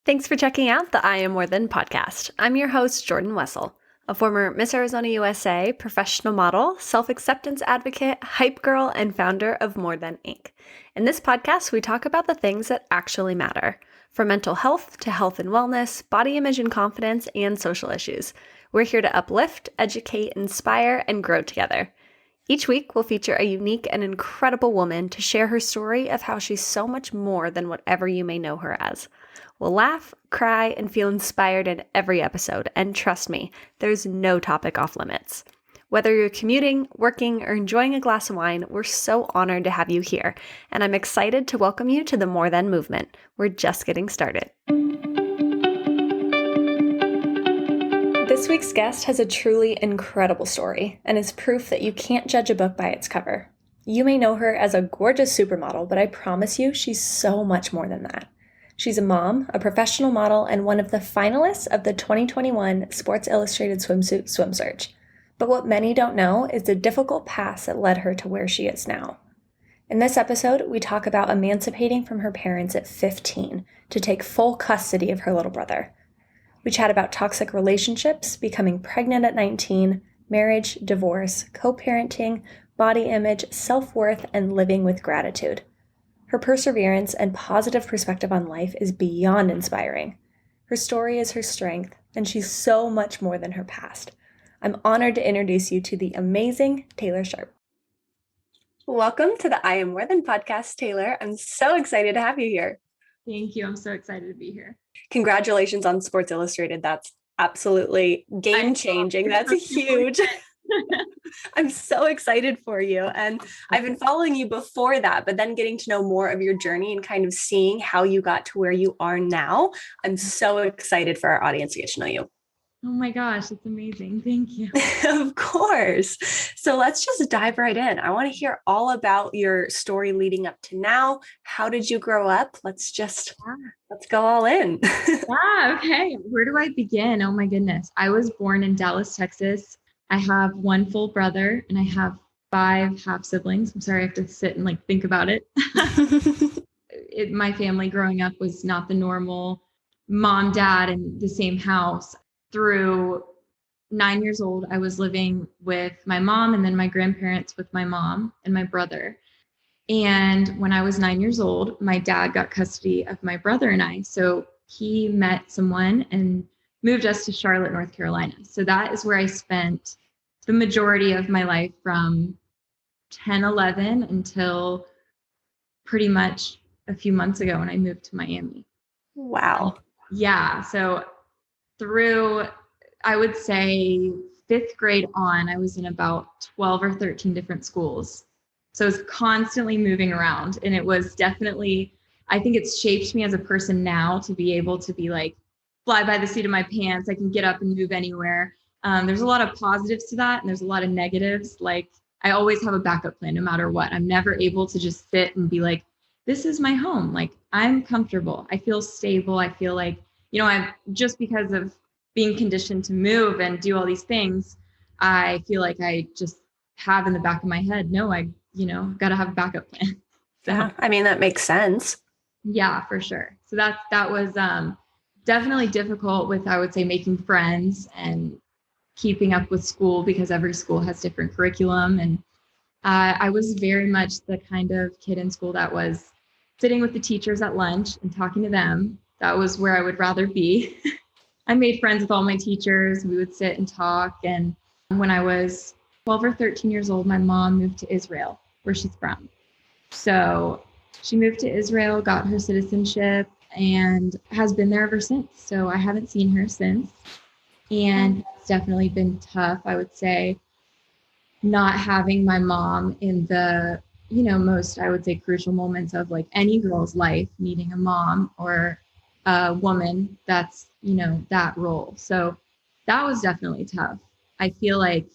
Thanks for checking out the I Am More Than podcast. I'm your host, Jordan Wessel, a former Miss Arizona USA, professional model, self-acceptance advocate, hype girl, and founder of More Than Inc. In this podcast, we talk about the things that actually matter, from mental health to health and wellness, body image and confidence, and social issues. We're here to uplift, educate, inspire, and grow together. Each week, we'll feature a unique and incredible woman to share her story of how she's so much more than whatever you may know her as. We'll laugh, cry, and feel inspired in every episode, and trust me, there's no topic off limits. Whether you're commuting, working, or enjoying a glass of wine, we're so honored to have you here, and I'm excited to welcome you to the More Than movement. We're just getting started. This week's guest has a truly incredible story, and is proof that you can't judge a book by its cover. You may know her as a gorgeous supermodel, but I promise you she's so much more than that. She's a mom, a professional model, and one of the finalists of the 2021 Sports Illustrated Swimsuit SwimSearch. But what many don't know is the difficult path that led her to where she is now. In this episode, we talk about emancipating from her parents at 15 to take full custody of her little brother. We chat about toxic relationships, becoming pregnant at 19, marriage, divorce, co-parenting, body image, self-worth, and living with gratitude. Her perseverance and positive perspective on life is beyond inspiring. Her story is her strength, and she's so much more than her past. I'm honored to introduce you to the amazing Taylor Sharp. Welcome to the I Am More Than podcast, Taylor. I'm so excited to have you here. Thank you. I'm so excited to be here. Congratulations on Sports Illustrated. That's absolutely game-changing. That's huge. I'm so excited for you. And I've been following you before that, but then getting to know more of your journey and kind of seeing how you got to where you are now. I'm so excited for our audience to get to know you. Oh my gosh, it's amazing. Thank you. Of course. So let's just dive right in. I want to hear all about your story leading up to now. How did you grow up? Let's go all in. Okay. Where do I begin? Oh my goodness. I was born in Dallas, Texas. I have one full brother and I have 5 half siblings. I'm sorry, I have to sit and think about it. My family growing up was not the normal mom, dad in the same house. Through 9 years old, I was living with my mom and then my grandparents with my mom and my brother. And when I was 9 years old, my dad got custody of my brother and I. So he met someone and moved us to Charlotte, North Carolina. So that is where I spent the majority of my life from 10, 11 until pretty much a few months ago when I moved to Miami. Wow. Yeah. So through, I would say 5th grade on, I was in about 12 or 13 different schools. So I was constantly moving around, and it was definitely, I think it's shaped me as a person now to be able to be fly by the seat of my pants. I can get up and move anywhere. There's a lot of positives to that, and there's a lot of negatives. I always have a backup plan no matter what. I'm never able to just sit and be this is my home. I'm comfortable. I feel stable. I feel I've just because of being conditioned to move and do all these things, I feel like I just have in the back of my head, no, I got to have a backup plan. So, yeah, I mean, that makes sense. Yeah, for sure. So that was definitely difficult with, I would say, making friends and keeping up with school because every school has different curriculum. And I was very much the kind of kid in school that was sitting with the teachers at lunch and talking to them. That was where I would rather be. I made friends with all my teachers. We would sit and talk. And when I was 12 or 13 years old, my mom moved to Israel, where she's from. So she moved to Israel, got her citizenship, and has been there ever since. So I haven't seen her since. And it's definitely been tough, I would say, not having my mom in the, most, I would say, crucial moments of any girl's life, needing a mom or a woman that's, that role. So that was definitely tough. I feel like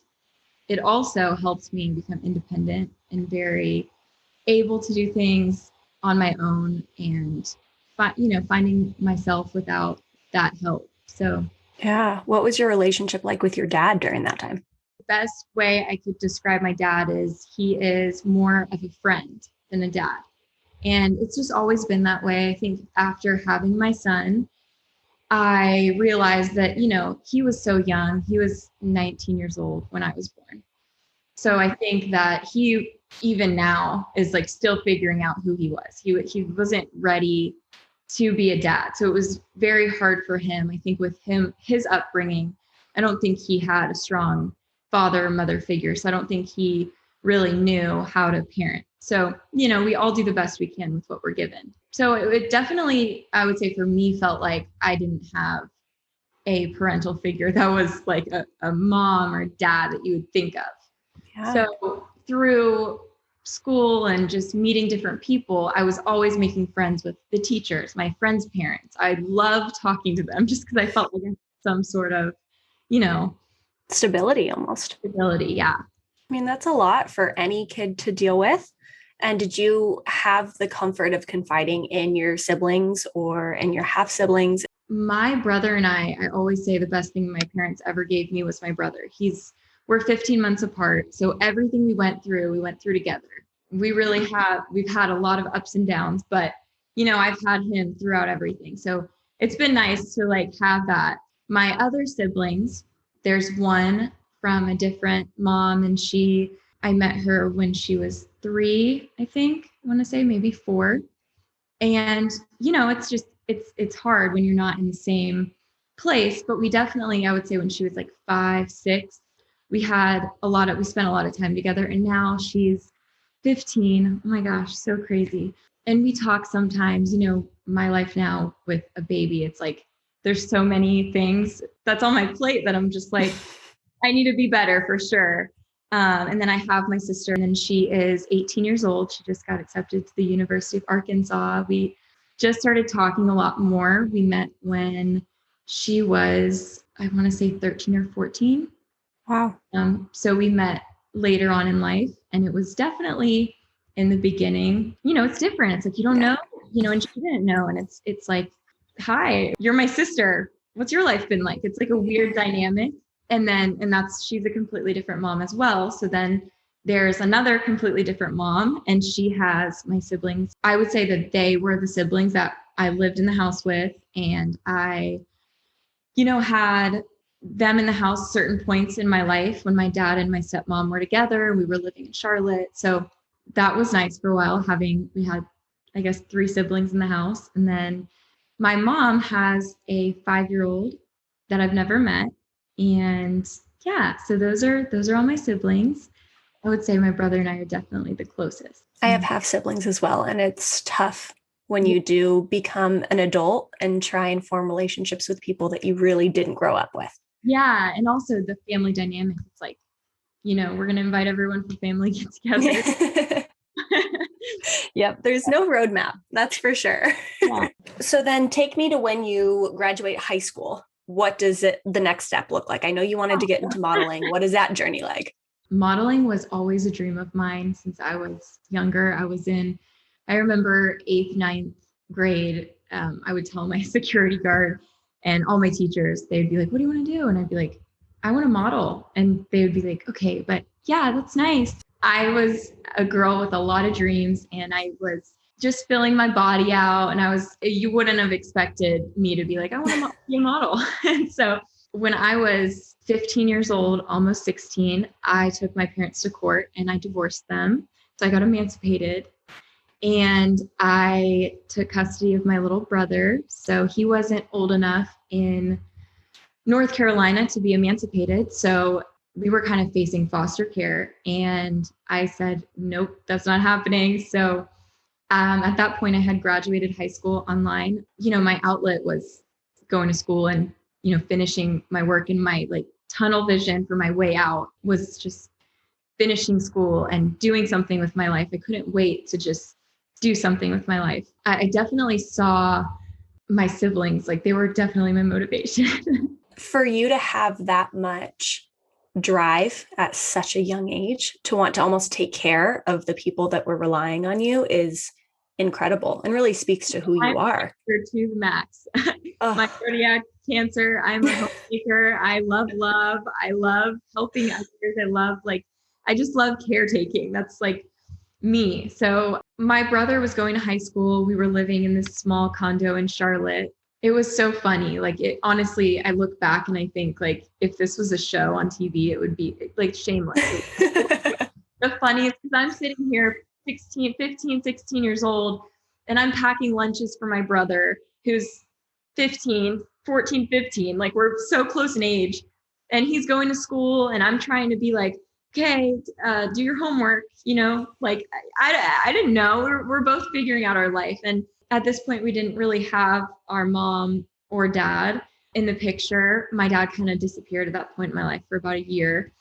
it also helps me become independent and very able to do things on my own and, finding myself without that help. So yeah. What was your relationship like with your dad during that time? The best way I could describe my dad is he is more of a friend than a dad. And it's just always been that way. I think after having my son, I realized that, he was so young. He was 19 years old when I was born. So I think that he, even now, is like still figuring out who he was. He wasn't ready to be a dad. So it was very hard for him. I think with his upbringing, I don't think he had a strong father or mother figure. So I don't think he really knew how to parent. So, we all do the best we can with what we're given. So it definitely, I would say for me, felt like I didn't have a parental figure that was like a mom or dad that you would think of. Yeah. So through school and just meeting different people, I was always making friends with the teachers, my friends' parents. I loved talking to them just because I felt like I had some sort of, Stability almost. stability. Yeah. I mean, that's a lot for any kid to deal with. And did you have the comfort of confiding in your siblings or in your half siblings? My brother and I always say the best thing my parents ever gave me was my brother. We're 15 months apart. So everything we went through together. We've had a lot of ups and downs, but I've had him throughout everything. So it's been nice to like have that. My other siblings, there's one from a different mom, and I met her when she was 3, I think. I want to say maybe 4. And, it's hard when you're not in the same place, but we definitely, I would say when she was like 5, 6, we spent a lot of time together, and now she's 15. Oh my gosh, so crazy. And we talk sometimes, my life now with a baby, it's like, there's so many things that's on my plate that I'm just like, I need to be better for sure. And then I have my sister, and then she is 18 years old. She just got accepted to the University of Arkansas. We just started talking a lot more. We met when she was, I want to say 13 or 14. Wow. So we met later on in life, and it was definitely in the beginning, it's different. It's like, you don't know, and she didn't know. And it's like, hi, you're my sister. What's your life been like? It's like a weird dynamic. She's a completely different mom as well. So then there's another completely different mom, and she has my siblings. I would say that they were the siblings that I lived in the house with, and I, had them in the house certain points in my life when my dad and my stepmom were together. We were living in Charlotte. So that was nice for a while. We had, I guess, 3 siblings in the house. And then my mom has a 5-year-old that I've never met. And yeah, so those are all my siblings. I would say my brother and I are definitely the closest. I have half siblings as well, and it's tough when you do become an adult and try and form relationships with people that you really didn't grow up with. Yeah, and also the family dynamic. It's like, we're going to invite everyone for family get together. Yep, there's no roadmap, that's for sure. Yeah. So then take me to when you graduate high school. What does the next step look like? I know you wanted to get into modeling. What is that journey like? Modeling was always a dream of mine since I was younger. I remember 8th, 9th grade. I would tell my security guard and all my teachers, they'd be like, what do you want to do? And I'd be like, I want to model. And they would be like, okay, but yeah, that's nice. I was a girl with a lot of dreams, and I was just filling my body out. And you wouldn't have expected me to be like, I want to be a model. And so when I was 15 years old, almost 16, I took my parents to court and I divorced them. So I got emancipated, and I took custody of my little brother. So he wasn't old enough in North Carolina to be emancipated. So we were kind of facing foster care, and I said, nope, that's not happening. So at that point, I had graduated high school online. My outlet was going to school and, finishing my work, and my like tunnel vision for my way out was just finishing school and doing something with my life. I couldn't wait to just do something with my life. I definitely saw my siblings, like they were definitely my motivation. For you to have that much drive at such a young age to want to almost take care of the people that were relying on you is incredible and really speaks to who you are. To the max. My cardiac cancer. I'm a homemaker. I love love. I love helping others. I just love caretaking. That's like me. So my brother was going to high school. We were living in this small condo in Charlotte. It was so funny. Like it honestly, I look back and I think like if this was a show on TV, it would be like Shameless. The funniest because I'm sitting here 16 years old and I'm packing lunches for my brother who's 15. Like we're so close in age and he's going to school and I'm trying to be like, okay, do your homework, like I didn't know. We're both figuring out our life. And at this point, we didn't really have our mom or dad in the picture. My dad kind of disappeared at that point in my life for about a year.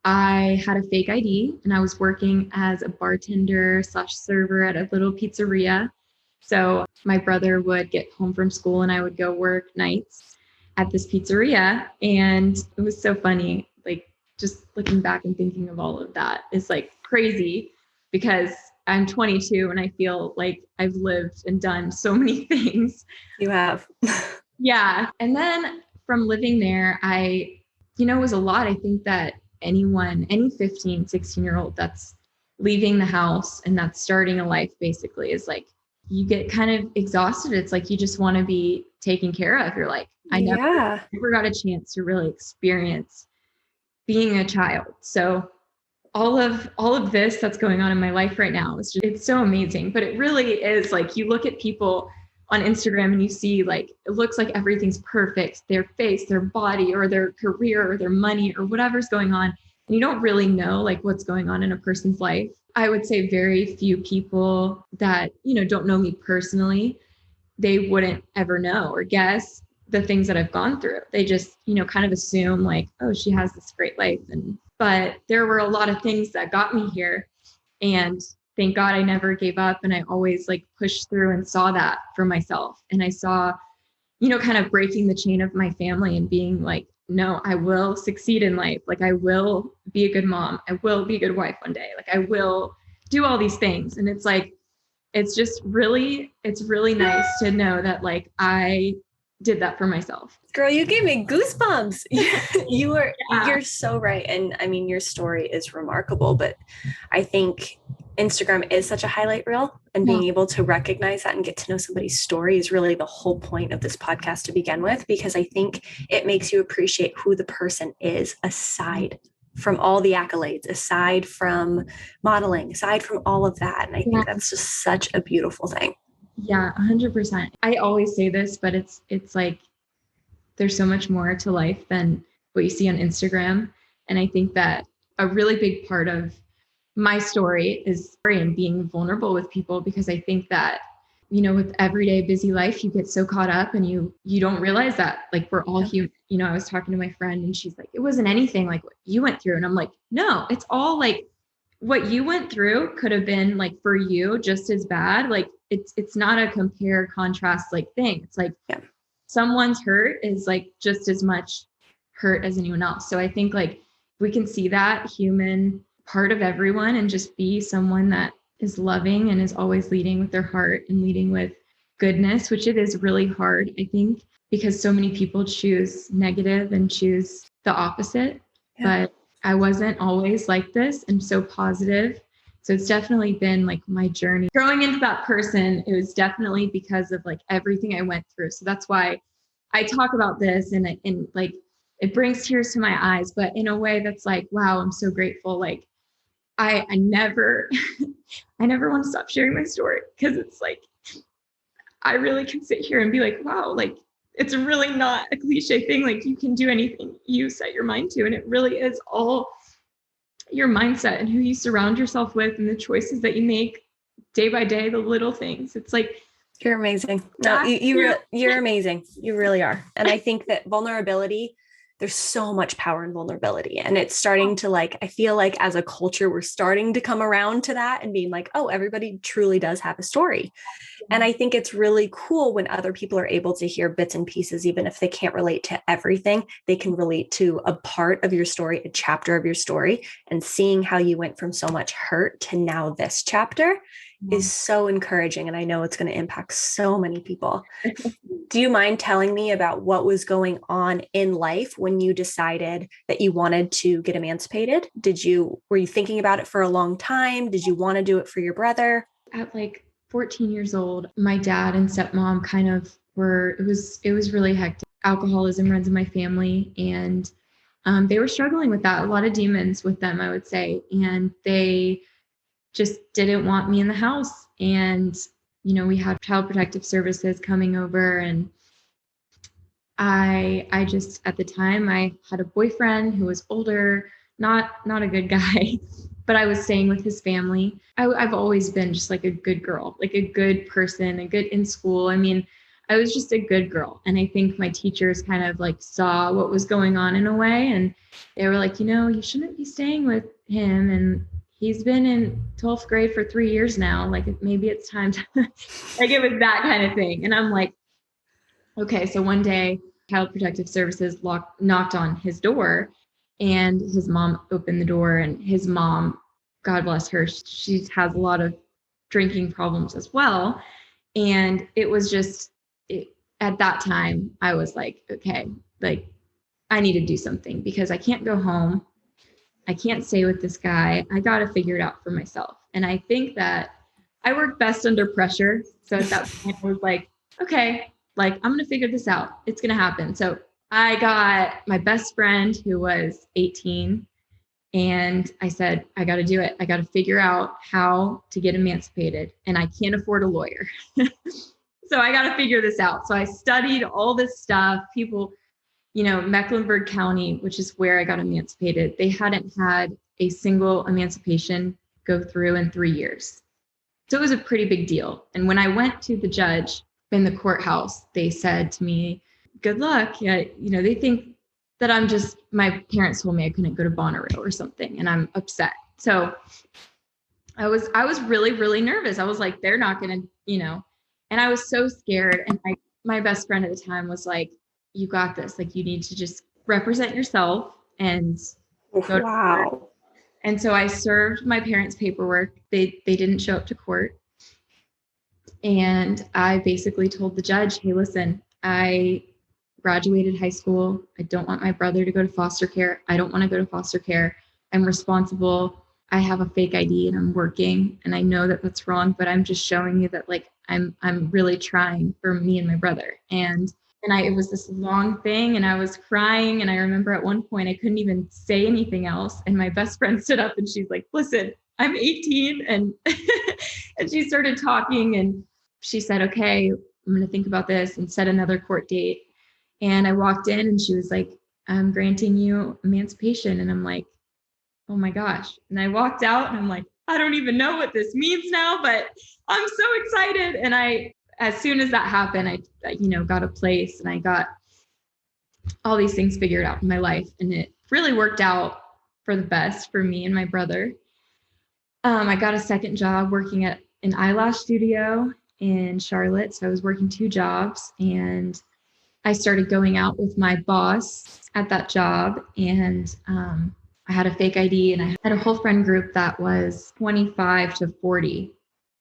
I had a fake ID and I was working as a bartender / server at a little pizzeria. So my brother would get home from school and I would go work nights at this pizzeria. And it was so funny. Like just looking back and thinking of all of that is like crazy because I'm 22 and I feel like I've lived and done so many things. You have. Yeah. And then from living there, it was a lot. I think that any 15, 16-year-old that's leaving the house and that's starting a life basically is like, you get kind of exhausted. It's like, you just want to be taken care of. You're like, I never got a chance to really experience being a child. So all of this that's going on in my life right now it's so amazing. But it really is like you look at people on Instagram and you see like it looks like everything's perfect, their face, their body, or their career, or their money, or whatever's going on. And you don't really know like what's going on in a person's life. I would say very few people that, don't know me personally, they wouldn't ever know or guess the things that I've gone through. They just, kind of assume like, oh, she has this great life. But there were a lot of things that got me here. And thank God I never gave up. And I always like pushed through and saw that for myself. And I saw, kind of breaking the chain of my family and being like, no, I will succeed in life. Like I will be a good mom. I will be a good wife one day. Like I will do all these things. And it's like, it's really nice to know that like I did that for myself. Girl, you gave me goosebumps. You're so right. And I mean, your story is remarkable, but I think Instagram is such a highlight reel, and being able to recognize that and get to know somebody's story is really the whole point of this podcast to begin with, because I think it makes you appreciate who the person is aside from all the accolades, aside from modeling, aside from all of that. And I think that's just such a beautiful thing. Yeah, 100%. I always say this, but it's like there's so much more to life than what you see on Instagram. And I think that a really big part of my story is being vulnerable with people, because I think that, with everyday busy life, you get so caught up and you don't realize that like we're all human. I was talking to my friend and she's like, it wasn't anything like what you went through. And I'm like, no, it's all like what you went through could have been like for you just as bad. Like it's not a compare contrast like thing. It's like someone's hurt is like just as much hurt as anyone else. So I think like we can see that human part of everyone and just be someone that is loving and is always leading with their heart and leading with goodness, which it is really hard, I think, because so many people choose negative and choose the opposite. But I wasn't always like this and so positive. So it's definitely been like my journey. Growing into that person, it was definitely because of like everything I went through. So that's why I talk about this and like it brings tears to my eyes, but in a way that's like, wow, I'm so grateful. Like I never want to stop sharing my story, because it's like, I really can sit here and be like, wow, like it's really not a cliche thing. Like you can do anything you set your mind to. And it really is all your mindset and who you surround yourself with and the choices that you make day by day, the little things. It's like, you're amazing. No, you're amazing. You really are. And I think that vulnerability, there's so much power in vulnerability, and it's starting to like, I feel like as a culture, we're starting to come around to that and being like, oh, everybody truly does have a story. And I think it's really cool when other people are able to hear bits and pieces, even if they can't relate to everything, they can relate to a part of your story, a chapter of your story, and seeing how you went from so much hurt to now this chapter is so encouraging. And I know it's going to impact so many people. Do you mind telling me about what was going on in life when you decided that you wanted to get emancipated? Were you thinking about it for a long time? Did you want to do it for your brother? At like 14 years old, my dad and stepmom kind of it was really hectic. Alcoholism runs in my family, and they were struggling with that. A lot of demons with them, I would say, and they just didn't want me in the house. And we had Child Protective Services coming over, and I just, at the time, I had a boyfriend who was older, not a good guy, but I was staying with his family. I've always been just like a good girl, like a good person, a good in school. I mean, I was just a good girl. And I think my teachers kind of like saw what was going on in a way. And they were like, you shouldn't be staying with him. And he's been in 12th grade for 3 years now. Like, maybe it's time to, like, it was that kind of thing. And I'm like, okay. So one day, Child Protective Services knocked on his door, and his mom opened the door. And his mom, God bless her, she has a lot of drinking problems as well. And it was just, at that time, I was like, okay, like, I need to do something, because I can't go home. I can't stay with this guy. I got to figure it out for myself. And I think that I work best under pressure. So at that point, I was like, okay, like, I'm going to figure this out. It's going to happen. So I got my best friend, who was 18, and I said, I got to do it. I got to figure out how to get emancipated, and I can't afford a lawyer. So I got to figure this out. So I studied all this stuff. People, Mecklenburg County, which is where I got emancipated, they hadn't had a single emancipation go through in 3 years. So it was a pretty big deal. And when I went to the judge in the courthouse, they said to me, good luck. Yeah, they think that my parents told me I couldn't go to Bonnaroo or something, and I'm upset. So I was really, really nervous. I was like, they're not going to, and I was so scared. And my best friend at the time was like, you got this. Like, you need to just represent yourself and go to court. And so I served my parents' paperwork. They didn't show up to court. And I basically told the judge, hey, listen, I graduated high school. I don't want my brother to go to foster care. I don't want to go to foster care. I'm responsible. I have a fake ID and I'm working, and I know that that's wrong, but I'm just showing you that, like, I'm really trying for me and my brother. And it was this long thing, and I was crying. And I remember at one point I couldn't even say anything else. And my best friend stood up and she's like, listen, I'm 18. And, and she started talking, and she said, okay, I'm going to think about this, and set another court date. And I walked in, and she was like, I'm granting you emancipation. And I'm like, oh my gosh. And I walked out, and I'm like, I don't even know what this means now, but I'm so excited. And as soon as that happened, I got a place, and I got all these things figured out in my life. And it really worked out for the best for me and my brother. I got a second job working at an eyelash studio in Charlotte. So I was working 2 jobs, and I started going out with my boss at that job. And I had a fake ID, and I had a whole friend group that was 25 to 40,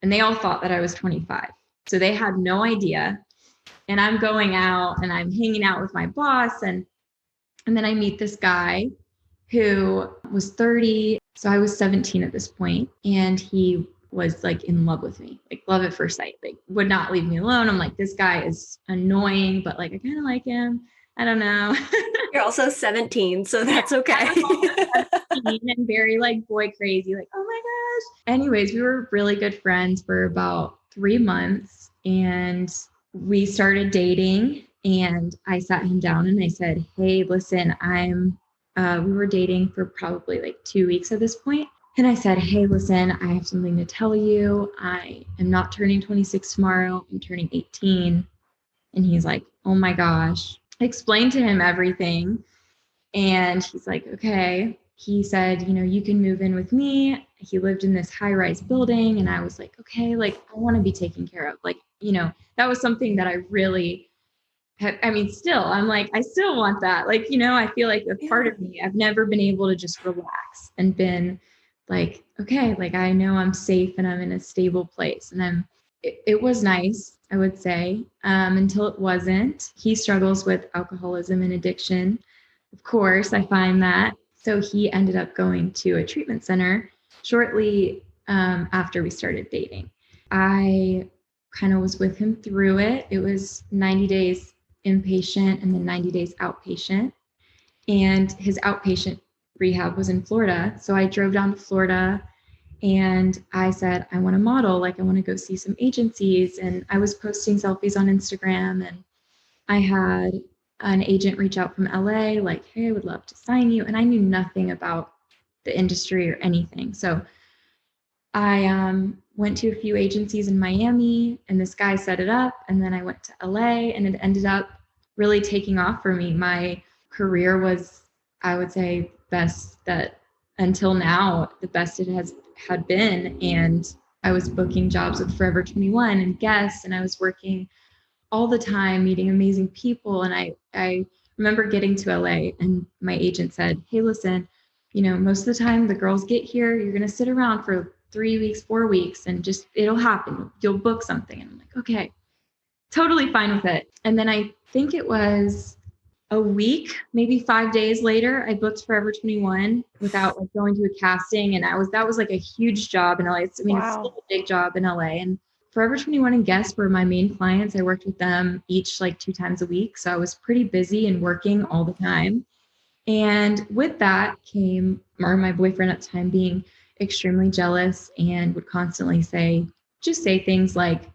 and they all thought that I was 25. So they had no idea. And I'm going out, and I'm hanging out with my boss. And then I meet this guy who was 30. So I was 17 at this point, and he was like in love with me, like love at first sight, like would not leave me alone. I'm like, this guy is annoying, but like, I kind of like him. I don't know. You're also 17, so that's okay. And very like boy crazy, like, oh my gosh. Anyways, we were really good friends for about 3 months, and we started dating. And I sat him down and I said, hey, listen, we were dating for probably like 2 weeks at this point. And I said, hey, listen, I have something to tell you. I am not turning 26 tomorrow. I'm turning 18. And he's like, oh my gosh. I explained to him everything. And he's like, okay. He said, you can move in with me. He lived in this high-rise building. And I was like, okay, like, I want to be taken care of. Like, that was something that I really, still, I'm like, I still want that. Like, I feel like a part of me, I've never been able to just relax and been like, okay, like, I know I'm safe and I'm in a stable place. And it was nice, I would say, until it wasn't. He struggles with alcoholism and addiction. Of course, I find that. So he ended up going to a treatment center shortly after we started dating. I kind of was with him through it. It was 90 days inpatient and then 90 days outpatient. And his outpatient rehab was in Florida. So I drove down to Florida and I said, I want to model, like I want to go see some agencies. And I was posting selfies on Instagram, and I had an agent reach out from LA, like, hey, I would love to sign you. And I knew nothing about the industry or anything. So I went to a few agencies in Miami, and this guy set it up. And then I went to LA, and it ended up really taking off for me. My career was, I would say, best that until now, the best it had been. And I was booking jobs with Forever 21 and Guess, and I was working all the time, meeting amazing people. And I remember getting to LA, and my agent said, hey, listen, most of the time the girls get here, you're going to sit around for 3 weeks, 4 weeks, and just, it'll happen. You'll book something. And I'm like, okay, totally fine with it. And then I think it was a week, maybe 5 days later, I booked Forever 21 without like going to a casting. And that was like a huge job in LA. It's still a big job in LA. And Forever 21 and Guess were my main clients. I worked with them each like 2 times a week. So I was pretty busy and working all the time. And with that came my boyfriend at the time being extremely jealous and would constantly say things like,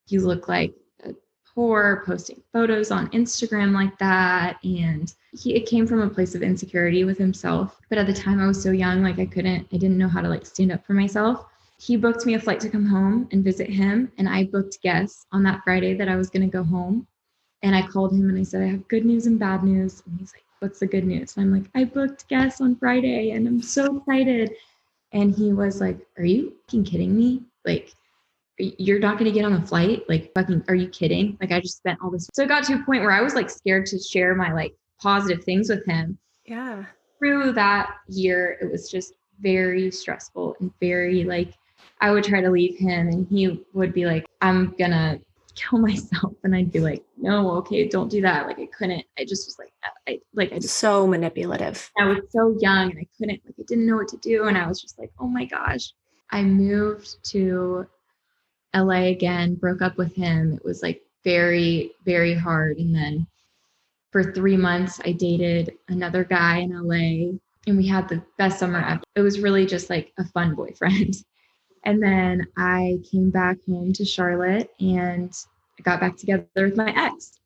you look like a whore, posting photos on Instagram like that. And it came from a place of insecurity with himself. But at the time I was so young, like I didn't know how to like stand up for myself. He booked me a flight to come home and visit him. And I booked Guess on that Friday that I was going to go home. And I called him and I said, I have good news and bad news. And he's like, what's the good news? And I'm like, I booked Guess on Friday and I'm so excited. And he was like, are you fucking kidding me? Like, you're not going to get on the flight? Like, fucking, are you kidding? Like, I just spent all this. So it got to a point where I was like scared to share my like positive things with him. Yeah. Through that year, it was just very stressful and very like, I would try to leave him and he would be like, I'm going to kill myself. And I'd be like, no, okay, don't do that. Like I couldn't, I just was like, I just so manipulative. I was so young and I couldn't, like, I didn't know what to do. And I was just like, oh my gosh. I moved to LA again, broke up with him. It was like very, very hard. And then for 3 months, I dated another guy in LA and we had the best summer ever. It was really just like a fun boyfriend. And then I came back home to Charlotte and I got back together with my ex.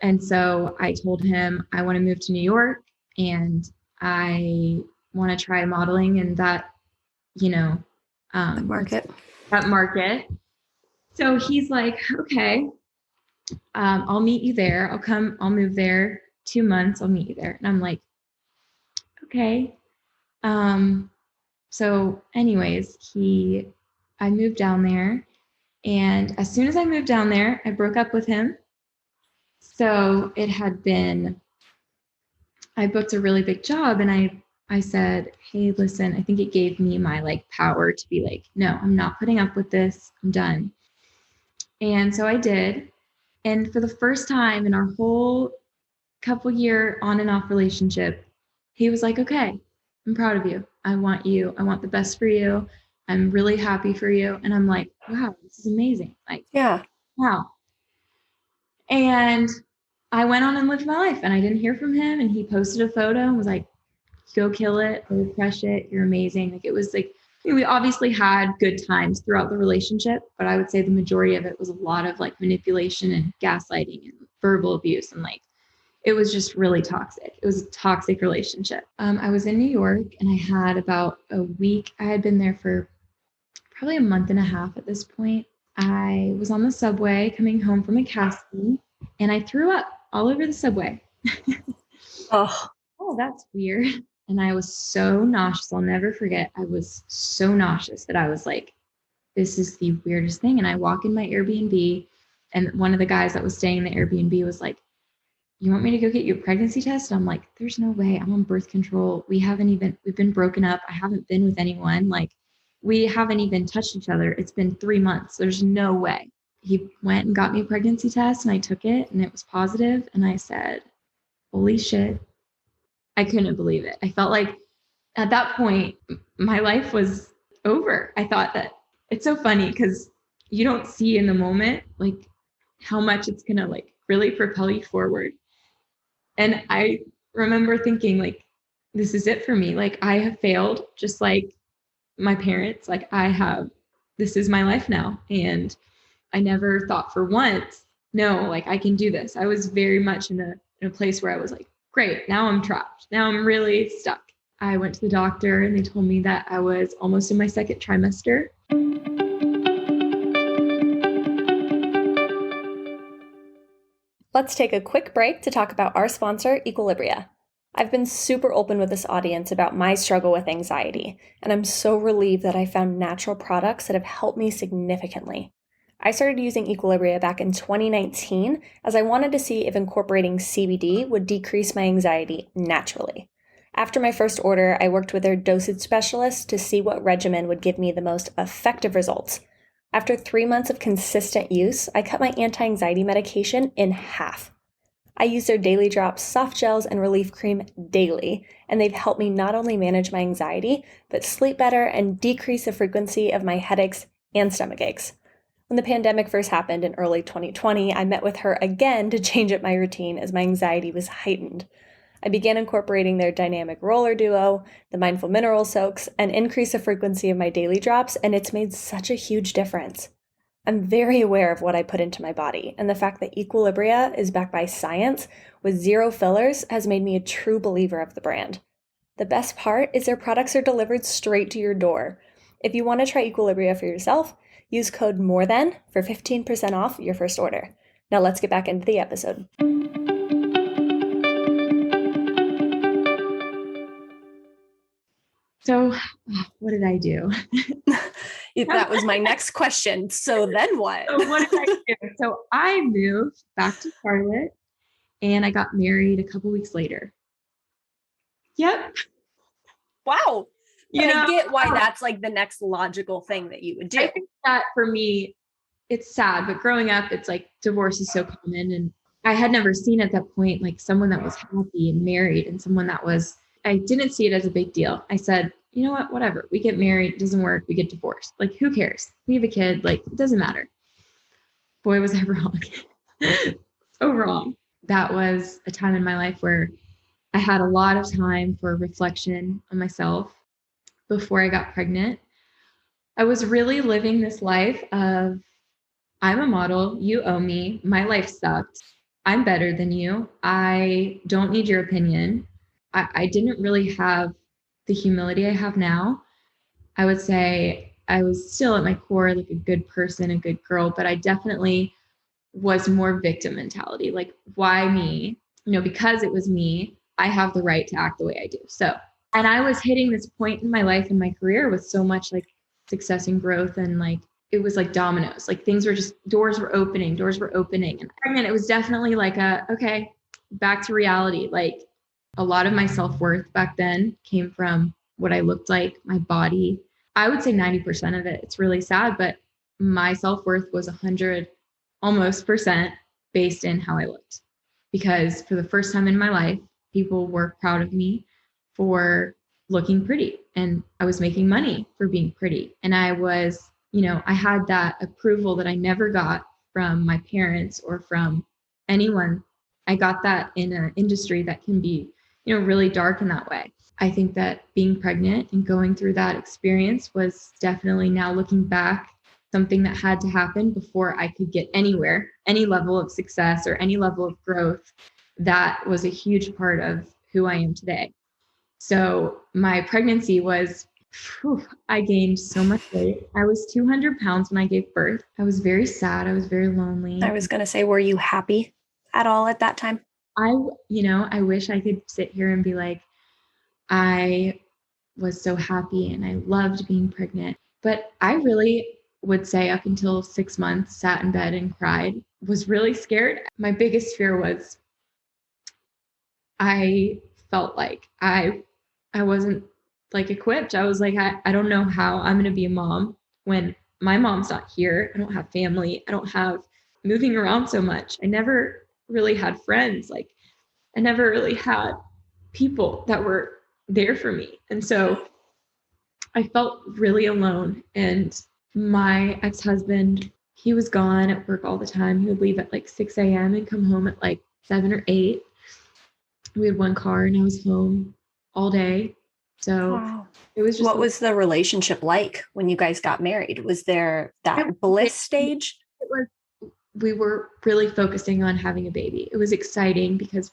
And so I told him I want to move to New York and I want to try modeling in that, that market. So he's like, okay, I'll meet you there. I'll move there 2 months. I'll meet you there. And I'm like, okay. So anyways, I moved down there, and as soon as I moved down there, I broke up with him. So I booked a really big job, and I said, hey, listen, I think it gave me my like power to be like, no, I'm not putting up with this. I'm done. And so I did. And for the first time in our whole couple year on and off relationship, he was like, okay, I'm proud of you. I want the best for you. I'm really happy for you. And I'm like, wow, this is amazing. Like, yeah, wow. And I went on and lived my life and I didn't hear from him. And he posted a photo and was like, go kill it, go crush it. You're amazing. Like, it was like, we obviously had good times throughout the relationship, but I would say the majority of it was a lot of like manipulation and gaslighting and verbal abuse. And like, it was just really toxic. It was a toxic relationship. I was in New York and I had about a week. I had been there for probably a month and a half at this point. I was on the subway coming home from a casting and I threw up all over the subway. Oh, that's weird. And I was so nauseous. I'll never forget. I was so nauseous that I was like, this is the weirdest thing. And I walk in my Airbnb and one of the guys that was staying in the Airbnb was like, you want me to go get your pregnancy test? And I'm like, there's no way. I'm on birth control. We've been broken up. I haven't been with anyone. Like, we haven't even touched each other. It's been 3 months. There's no way. He went and got me a pregnancy test and I took it and it was positive. And I said, holy shit. I couldn't believe it. I felt like at that point, my life was over. I thought that it's so funny because, you don't see in the moment, like how much it's going to like really propel you forward. And I remember thinking like, this is it for me. Like I have failed just like my parents, like this is my life now. And I never thought for once, no, like I can do this. I was very much in a place where I was like, great, now I'm trapped. Now I'm really stuck. I went to the doctor and they told me that I was almost in my second trimester. Let's take a quick break to talk about our sponsor, Equilibria. I've been super open with this audience about my struggle with anxiety, and I'm so relieved that I found natural products that have helped me significantly. I started using Equilibria back in 2019 as I wanted to see if incorporating CBD would decrease my anxiety naturally. After my first order, I worked with their dosage specialist to see what regimen would give me the most effective results. After 3 months of consistent use, I cut my anti-anxiety medication in half. I use their daily drops, soft gels, and relief cream daily, and they've helped me not only manage my anxiety, but sleep better and decrease the frequency of my headaches and stomach aches. When the pandemic first happened in early 2020, I met with her again to change up my routine as my anxiety was heightened. I began incorporating their dynamic roller duo, the mindful mineral soaks, and increase the frequency of my daily drops, and it's made such a huge difference. I'm very aware of what I put into my body, and the fact that Equilibria is backed by science with 0 fillers has made me a true believer of the brand. The best part is their products are delivered straight to your door. If you want to try Equilibria for yourself, use code MORETHAN for 15% off your first order. Now let's get back into the episode. So what did I do? That was my next question. So then what? So what did I do? So I moved back to Charlotte and I got married a couple weeks later. Yep. Wow. I get why that's like the next logical thing that you would do. I think that for me, it's sad, but growing up, it's like divorce is so common. And I had never seen at that point, like someone that was happy and married and someone that was, I didn't see it as a big deal. I said, you know what, whatever, we get married, it doesn't work, we get divorced. Like, who cares? We have a kid, like, it doesn't matter. Boy, was I wrong. So wrong. That was a time in my life where I had a lot of time for reflection on myself before I got pregnant. I was really living this life of, I'm a model, you owe me, my life sucked, I'm better than you, I don't need your opinion. I didn't really have the humility I have now. I would say I was still at my core like a good person, a good girl, but I definitely was more victim mentality. Like, why me? Because it was me, I have the right to act the way I do. So, and I was hitting this point in my life and my career with so much like success and growth, and like it was like dominoes. Like things were just, doors were opening. And pregnant, it was definitely like okay, back to reality. Like a lot of my self-worth back then came from what I looked like, my body. I would say 90% of it. It's really sad, but my self-worth was 100 almost percent based in how I looked. Because for the first time in my life, people were proud of me for looking pretty, and I was making money for being pretty. And I was, I had that approval that I never got from my parents or from anyone. I got that in an industry that can be, really dark in that way. I think that being pregnant and going through that experience was definitely, now looking back, something that had to happen before I could get anywhere, any level of success or any level of growth. That was a huge part of who I am today. So my pregnancy was, I gained so much weight. I was 200 pounds when I gave birth. I was very sad. I was very lonely. I was going to say, were you happy at all at that time? I wish I could sit here and be like, I was so happy and I loved being pregnant. But I really would say up until 6 months, sat in bed and cried, was really scared. My biggest fear was I felt like I wasn't like equipped. I was like, I don't know how I'm going to be a mom when my mom's not here. I don't have family. I don't have moving around so much. I never really had friends. Like I never really had people that were there for me. And so I felt really alone. And my ex-husband he was gone at work all the time. He would leave at like 6 a.m. and come home at like 7 or 8. We had one car and I was home all day. So Wow. it was just What was the relationship like when you guys got married? Was there that bliss stage? it was we were really focusing on having a baby. It was exciting because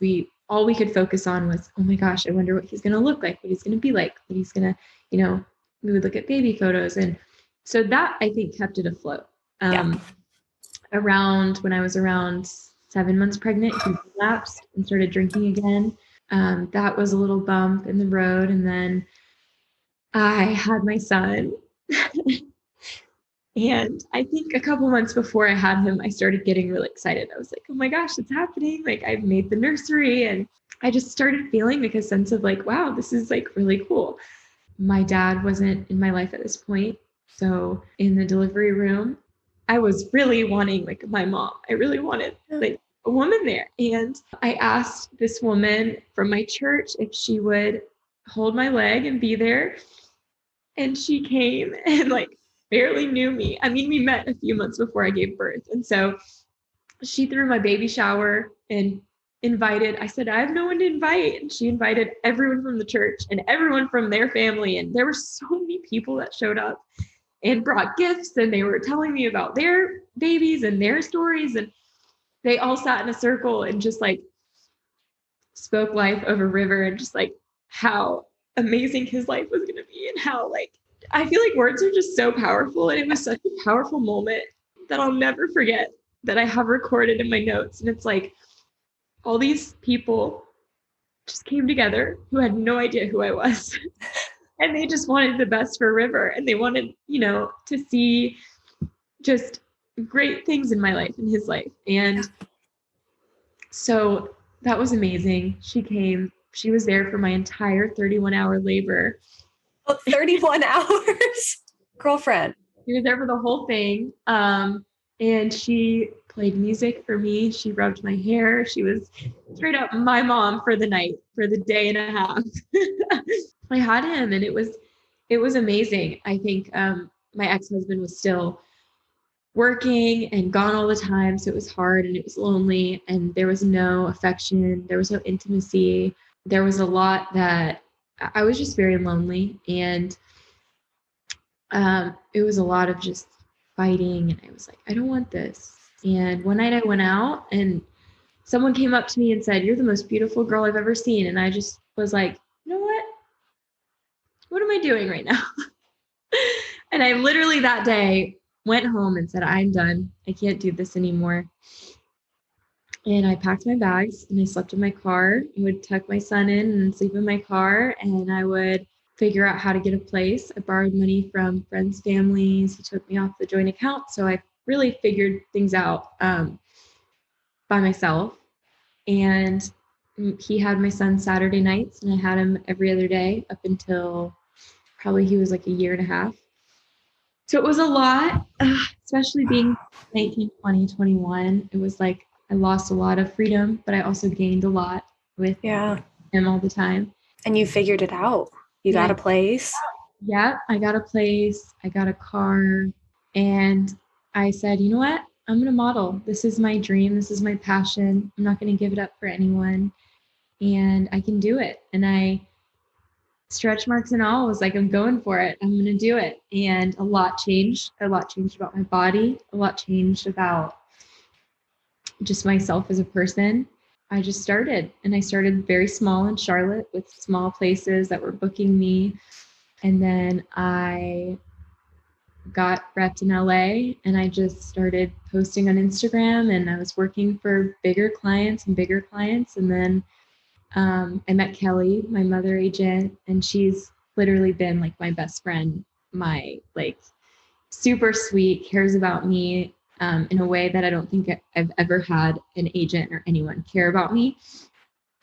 all we could focus on was, oh my gosh, I wonder what he's going to look like, what he's going to be like, what he's going to, we would look at baby photos. And so that I think kept it afloat. Around when I was around 7 months pregnant, he relapsed and started drinking again. That was a little bump in the road. And then I had my son. And I think a couple months before I had him, I started getting really excited. I was like, oh my gosh, it's happening. Like I've made the nursery, and I just started feeling like a sense of like, wow, this is like really cool. My dad wasn't in my life at this point. So in the delivery room, I was really wanting like my mom. I really wanted like a woman there. And I asked this woman from my church if she would hold my leg and be there. And she came and like barely knew me. I mean, we met a few months before I gave birth. And so she threw my baby shower and I said, I have no one to invite. And she invited everyone from the church and everyone from their family. And there were so many people that showed up and brought gifts, and they were telling me about their babies and their stories. And they all sat in a circle and just like spoke life over River and just like how amazing his life was going to be, and how like I feel like words are just so powerful. And it was such a powerful moment that I'll never forget, that I have recorded in my notes. And it's like all these people just came together who had no idea who I was. And they just wanted the best for River. And they wanted, to see just great things in my life, in his life. And so that was amazing. She came. She was there for my entire 31-hour labor. Oh, 31 hours? Girlfriend. She was there for the whole thing. And she played music for me. She rubbed my hair. She was straight up my mom for the night, for the day and a half. I had him, and it was amazing. I think my ex-husband was still working and gone all the time. So it was hard and it was lonely, and there was no affection. There was no intimacy. There was a lot that I was just very lonely, and it was a lot of just fighting. And I was like, I don't want this. And one night I went out and someone came up to me and said, you're the most beautiful girl I've ever seen. And I just was like, you know what? What am I doing right now? And I literally that day went home and said, I'm done. I can't do this anymore. And I packed my bags and I slept in my car. I would tuck my son in and sleep in my car, and I would figure out how to get a place. I borrowed money from friends' families. He took me off the joint account. So I really figured things out by myself. And he had my son Saturday nights, and I had him every other day up until probably he was like a year and a half. So it was a lot, especially being 19, 20, 21. It was like I lost a lot of freedom, but I also gained a lot with him all the time. And you figured it out. You got a place. Yeah, I got a place. I got a car. And I said, you know what? I'm going to model. This is my dream. This is my passion. I'm not going to give it up for anyone. And I can do it. And I, stretch marks and all, was like, I'm going for it. I'm going to do it. And a lot changed. A lot changed about my body. A lot changed about just myself as a person. I just started, and I started very small in Charlotte with small places that were booking me. And then I got repped in LA, and I just started posting on Instagram, and I was working for bigger clients. And then I met Kelly, my mother agent, and she's literally been like my best friend, my like super sweet, cares about me in a way that I don't think I've ever had an agent or anyone care about me,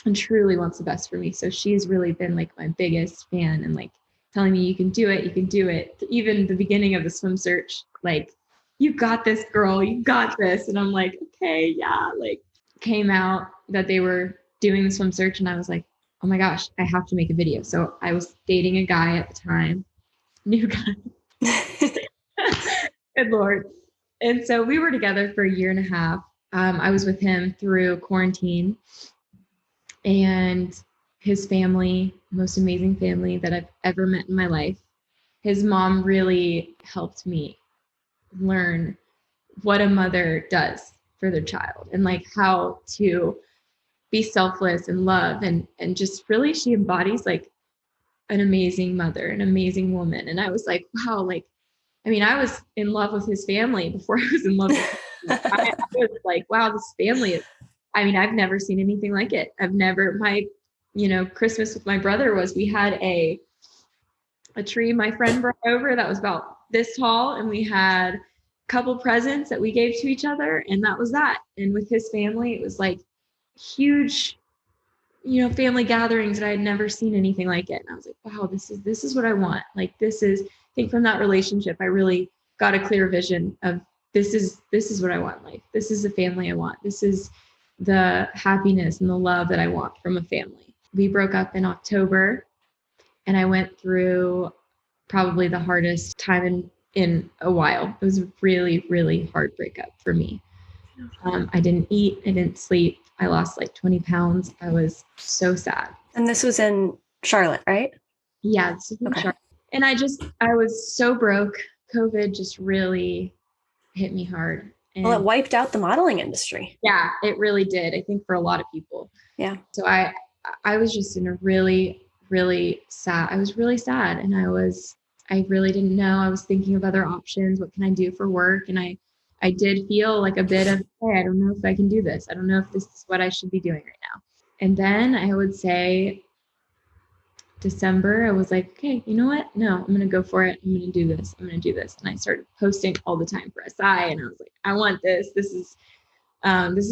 and truly wants the best for me. So she's really been like my biggest fan, and like telling me, you can do it, you can do it. Even the beginning of the SwimSearch, like, you got this, girl, you got this. And I'm like, okay, yeah, like came out that they were doing the SwimSearch, and I was like, oh my gosh, I have to make a video. So I was dating a guy at the time, new guy. Good Lord. And so we were together for a year and a half. I was with him through quarantine, and his family, most amazing family that I've ever met in my life. His mom really helped me learn what a mother does for their child and like how to be selfless and love and just really she embodies like an amazing mother, an amazing woman. And I was like, wow, like, I mean, I was in love with his family before I was in love with him. I was like, wow, this family is, I mean, I've never seen anything like it. I've never, my, Christmas with my brother was we had a tree my friend brought over that was about this tall, and we had a couple presents that we gave to each other, and that was that. And with his family, it was like huge, family gatherings that I had never seen anything like it. And I was like, wow, this is what I want. Like, I think from that relationship, I really got a clear vision of this is what I want in life. This is the family I want. This is the happiness and the love that I want from a family. We broke up in October, and I went through probably the hardest time in a while. It was a really, really hard breakup for me. I didn't eat. I didn't sleep. I lost like 20 pounds. I was so sad. And this was in Charlotte, right? Yeah, this was in Charlotte. And I was so broke. COVID just really hit me hard. And well, it wiped out the modeling industry. Yeah, it really did. I think for a lot of people. Yeah. So I was just in a really, really sad. I was really sad, and I really didn't know. I was thinking of other options. What can I do for work? And I did feel like a bit of, hey, I don't know if I can do this. I don't know if this is what I should be doing right now. And then I would say December, I was like, okay, you know what? No, I'm going to go for it. I'm going to do this. I'm going to do this. And I started posting all the time for SI. And I was like, I want this. This is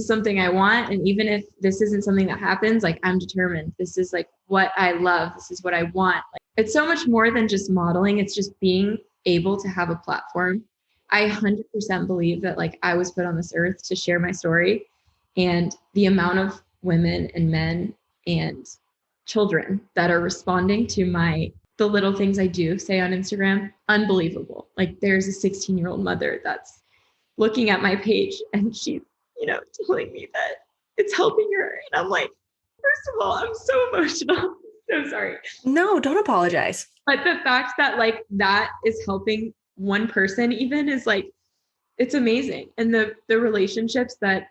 something I want. And even if this isn't something that happens, like, I'm determined. This is like what I love. This is what I want. Like, it's so much more than just modeling. It's just being able to have a platform. I 100% believe that like I was put on this earth to share my story, and the amount of women and men and children that are responding to the little things I do say on Instagram, unbelievable. Like, there's a 16-year-old mother that's looking at my page, and she's, telling me that it's helping her. And I'm like, first of all, I'm so emotional. So sorry. No, don't apologize. But the fact that like that is helping one person even is like, it's amazing. And the relationships that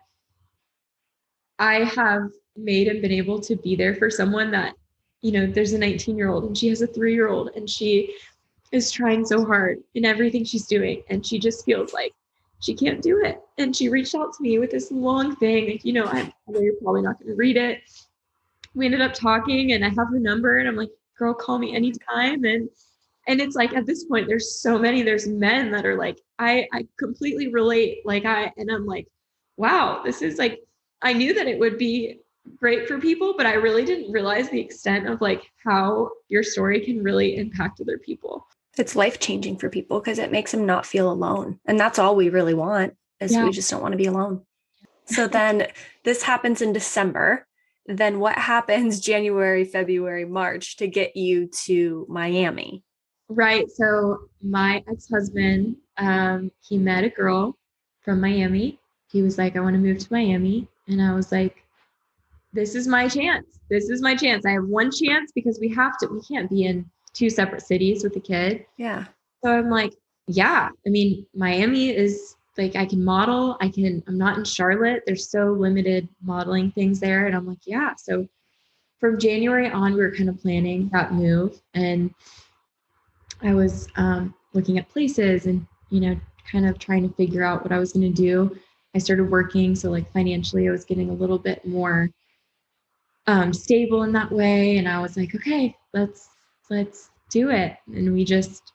I have made and been able to be there for someone that, there's a 19-year-old and she has a 3-year-old, and she is trying so hard in everything she's doing, and she just feels like she can't do it. And she reached out to me with this long thing. Like, I know you're probably not going to read it. We ended up talking, and I have her number, and I'm like, girl, call me anytime. And it's like, at this point, there's men that are like, I completely relate. And I'm like, wow, this is like, I knew that it would be great for people, but I really didn't realize the extent of like how your story can really impact other people. It's life-changing for people because it makes them not feel alone. And that's all we really want, is we just don't want to be alone. So then this happens in December. Then what happens January, February, March to get you to Miami? Right. So my ex-husband, he met a girl from Miami. He was like, I want to move to Miami. And I was like, this is my chance. This is my chance. I have one chance because we can't be in 2 separate cities with a kid. Yeah. So I'm like, yeah, I mean, Miami is like, I can model. I'm not in Charlotte. There's so limited modeling things there. And I'm like, yeah. So from January on, we were kind of planning that move. And I was looking at places and, kind of trying to figure out what I was going to do. I started working. So like financially, I was getting a little bit more stable in that way. And I was like, okay, let's do it. And we just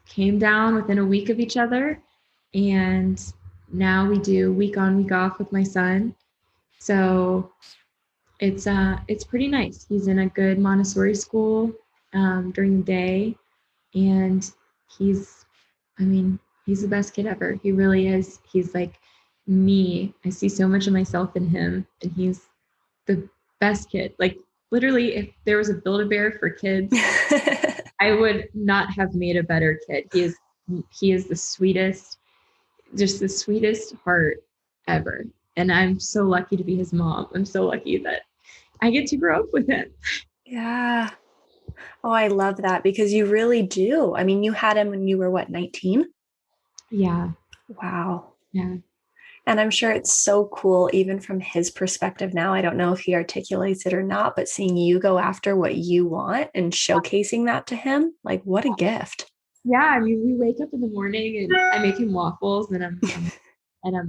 came down within a week of each other. And now we do week on, week off with my son. So it's pretty nice. He's in a good Montessori school during the day. And he's the best kid ever. He really is. He's like me. I see so much of myself in him, and he's the best kid. Like, literally, if there was a Build-A-Bear for kids, I would not have made a better kid. He is the sweetest. just the sweetest heart ever. And I'm so lucky to be his mom. I'm so lucky that I get to grow up with him. Yeah. Oh, I love that because you really do. I mean, you had him when you were what, 19? Yeah. Wow. Yeah. And I'm sure it's so cool, even from his perspective now. I don't know if he articulates it or not, but seeing you go after what you want and showcasing that to him, like, what a gift. Yeah. I mean, we wake up in the morning and I make him waffles and I'm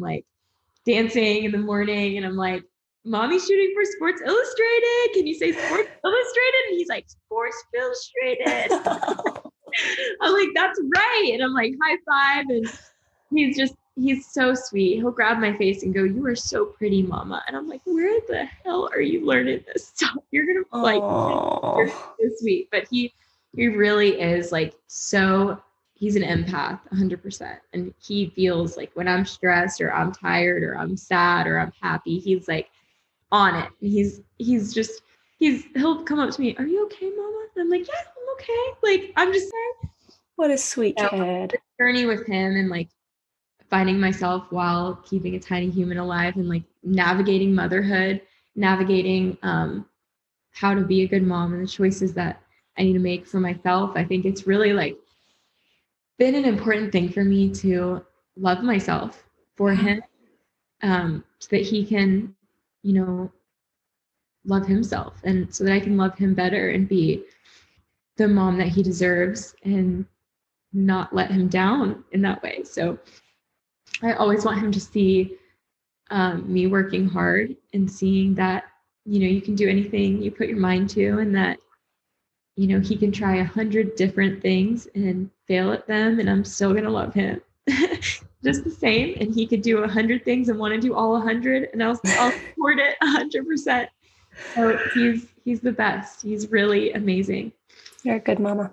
like dancing in the morning and I'm like, Mommy's shooting for Sports Illustrated. Can you say Sports Illustrated? And he's like, Sports Illustrated. I'm like, that's right. And I'm like, high five. And he's so sweet. He'll grab my face and go, you are so pretty, Mama. And I'm like, where the hell are you learning this stuff? You're going to like, you're so sweet. But he really is like, so he's an empath 100%. And he feels like when I'm stressed or I'm tired or I'm sad or I'm happy, he's like on it. And he'll come up to me, are you okay, Mama? And I'm like, yeah, I'm okay. Like, I'm just, what a sweet kid. journey with him and like finding myself while keeping a tiny human alive and like navigating motherhood, navigating how to be a good mom and the choices that I need to make for myself. I think it's really like been an important thing for me to love myself for him, so that he can, love himself and so that I can love him better and be the mom that he deserves and not let him down in that way. So I always want him to see me working hard and seeing that, you can do anything you put your mind to and that, he can try 100 different things and fail at them and I'm still going to love him just the same. And he could do 100 things and want to do all 100 and I'll support it 100%. So he's the best. He's really amazing. You're a good mama.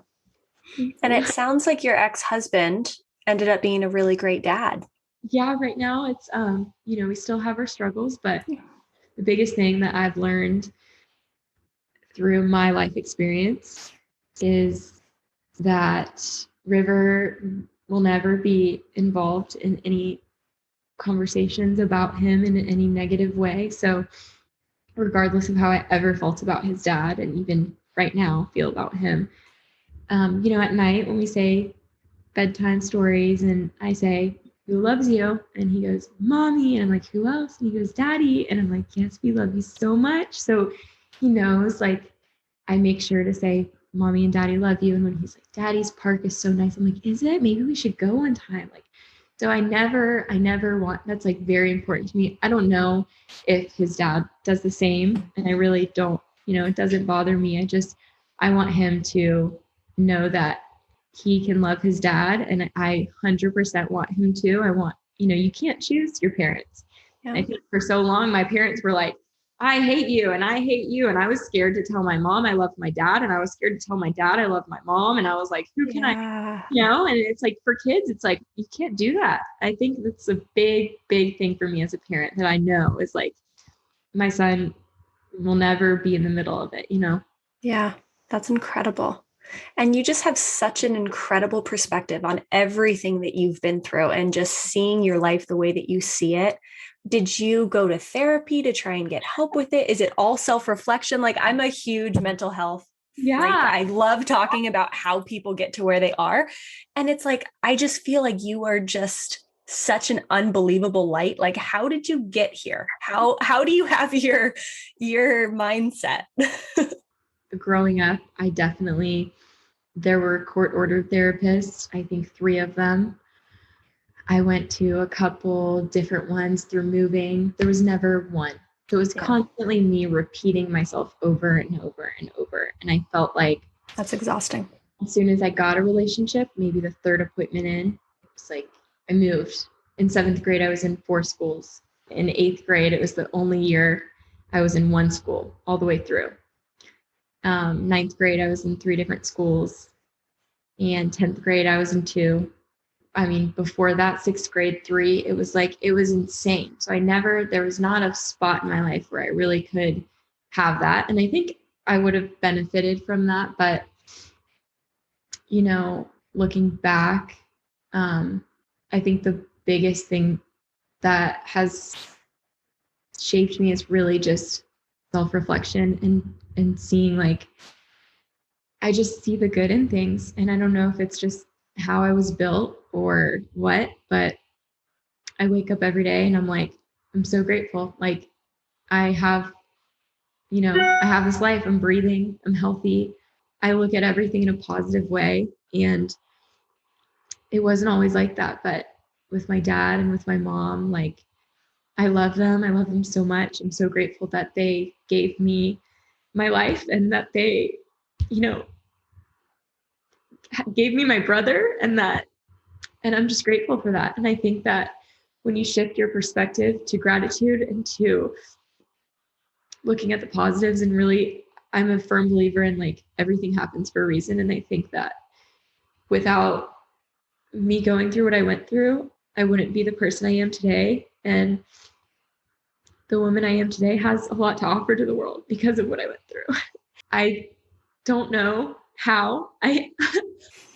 And it sounds like your ex-husband ended up being a really great dad. Yeah, right now it's, we still have our struggles, but the biggest thing that I've learned through my life experience is that River will never be involved in any conversations about him in any negative way. So regardless of how I ever felt about his dad and even right now feel about him, at night when we say bedtime stories and I say, who loves you? And he goes, Mommy. And I'm like, who else? And he goes, Daddy. And I'm like, yes, we love you so much. So he knows, like, I make sure to say, Mommy and Daddy love you. And when he's like, Daddy's park is so nice, I'm like, is it? Maybe we should go one time. Like, so I never want, that's like very important to me. I don't know if his dad does the same. And I really don't, it doesn't bother me. I want him to know that he can love his dad. And I 100% want him to. I want, you can't choose your parents. Yeah. I think for so long, my parents were like, I hate you and I hate you. And I was scared to tell my mom I loved my dad. And I was scared to tell my dad I loved my mom. And I was like, who can I, and it's like for kids, it's like, you can't do that. I think that's a big, big thing for me as a parent that I know is like, my son will never be in the middle of it, Yeah, that's incredible. And you just have such an incredible perspective on everything that you've been through and just seeing your life the way that you see it. Did you go to therapy to try and get help with it? Is it all self-reflection? Like, I'm a huge mental health freak. I love talking about how people get to where they are. And it's like, I just feel like you are just such an unbelievable light. Like, how did you get here? How do you have your mindset? Growing up, there were court-ordered therapists, I think 3 of them. I went to a couple different ones through moving. There was never one. So it was constantly me repeating myself over and over and over. And I felt like that's exhausting. As soon as I got a relationship, maybe the 3rd appointment in, it's like I moved. In 7th grade, I was in 4 schools. In 8th grade, it was the only year I was in 1 school all the way through. 9th grade, I was in 3 different schools. And 10th grade, I was in 2. I mean, before that, 6th grade, 3, it was insane. So there was not a spot in my life where I really could have that. And I think I would have benefited from that. But, looking back, I think the biggest thing that has shaped me is really just self-reflection and seeing, like, I just see the good in things. And I don't know if it's just how I was built or what, but I wake up every day and I'm like, I'm so grateful. Like, I have, I have this life. I'm breathing. I'm healthy. I look at everything in a positive way. And it wasn't always like that, but with my dad and with my mom, like, I love them. I love them so much. I'm so grateful that they gave me my life and that they, you know, gave me my brother, and I'm just grateful for that. And I think that when you shift your perspective to gratitude and to looking at the positives, and really, I'm a firm believer in, like, everything happens for a reason. And I think that without me going through what I went through, I wouldn't be the person I am today. And the woman I am today has a lot to offer to the world because of what I went through. I don't know how. I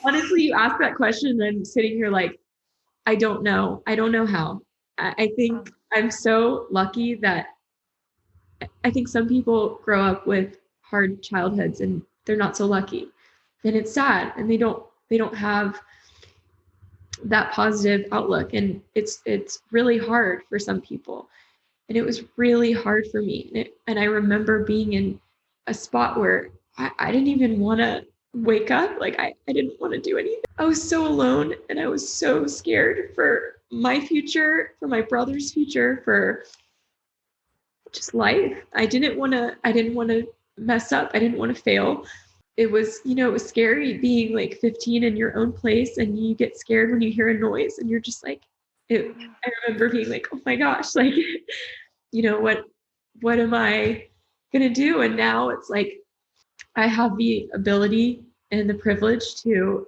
honestly, you ask that question and I'm sitting here like, I don't know. I don't know how. I think I'm so lucky that I think some people grow up with hard childhoods and they're not so lucky. And it's sad, and they don't have that positive outlook, and it's really hard for some people. And it was really hard for me. And I remember being in a spot where I didn't even want to wake up. Like, I didn't want to do anything. I was so alone, and I was so scared for my future, for my brother's future, for just life. I didn't want to mess up. I didn't want to fail. It was, it was scary being like 15 in your own place, and you get scared when you hear a noise and you're just like, I remember being like, oh my gosh, like, what am I going to do? And now it's like, I have the ability and the privilege to